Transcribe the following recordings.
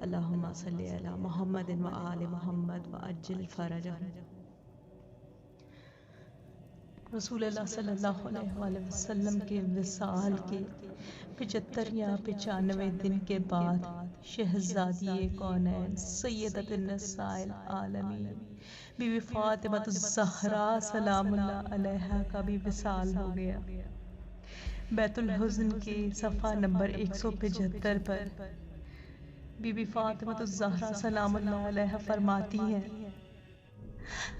अल्लाहुम्मा सल्ली अला मुहम्मदिन व आले मुहम्मद व अज्जिल फरजहम। रसूलुल्लाह सल्लल्लाहु अलैहि वसल्लम के विसाल के 75 या 95 दिन के बाद शहज़ादी कौनैन सय्यदतुन्निसाइल आलमीन बीवी फ़ातिमा-तुज़-ज़हरा सलामुल्लाह अलैहा का भी विसाल हो गया। बैतुल हुज़्न के सफ़ा नंबर 175 पर बीबी फ़ातिमा-तुज़-ज़हरा सलामुल्लाह अलैहा फरमाती हैं,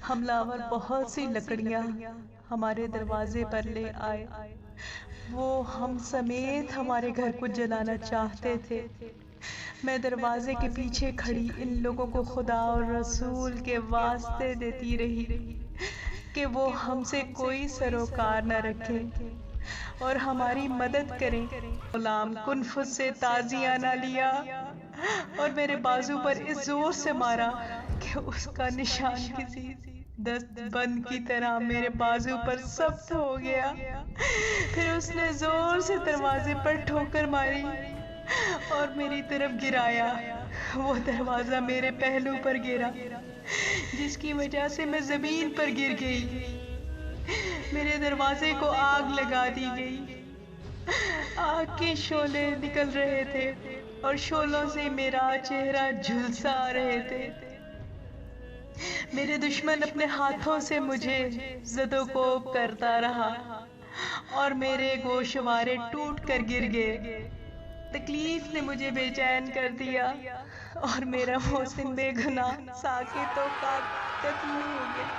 हमलावर बहुत सी लकड़ियाँ हमारे दरवाजे पर ले आए। वो हम समेत हमारे घर को जलाना चाहते थे। मैं दरवाजे के पीछे खड़ी इन लोगों को खुदा और रसूल के वास्ते देती रही कि वो हमसे कोई सरोकार न रखें और हमारी मदद करें। गुलाम कुनफुस से ताज़ियाना लिया और मेरे बाजू पर इस जोर से मारा कि उसका निशान किसी दस्तबंद की तरह मेरे बाजू पर सख्त हो गया। फिर उसने जोर से दरवाजे पर ठोकर मारी और मेरी तरफ गिराया। वो दरवाज़ा मेरे पहलू पर गिरा, जिसकी वजह से मैं ज़मीन पर गिर गई। मेरे दरवाजे को आग लगा दी गई। आग के शोले निकल रहे थे और शोलों से मेरा चेहरा झुलसा रहे थे। मेरे दुश्मन अपने हाथों से मुझे ज़दोकोब करता रहा और मेरे गोशवारे टूट कर गिर गए। तकलीफ ने मुझे बेचैन कर दिया और मेरा मोहसिन बेगुनाह साकितों का कत्ल हो गया।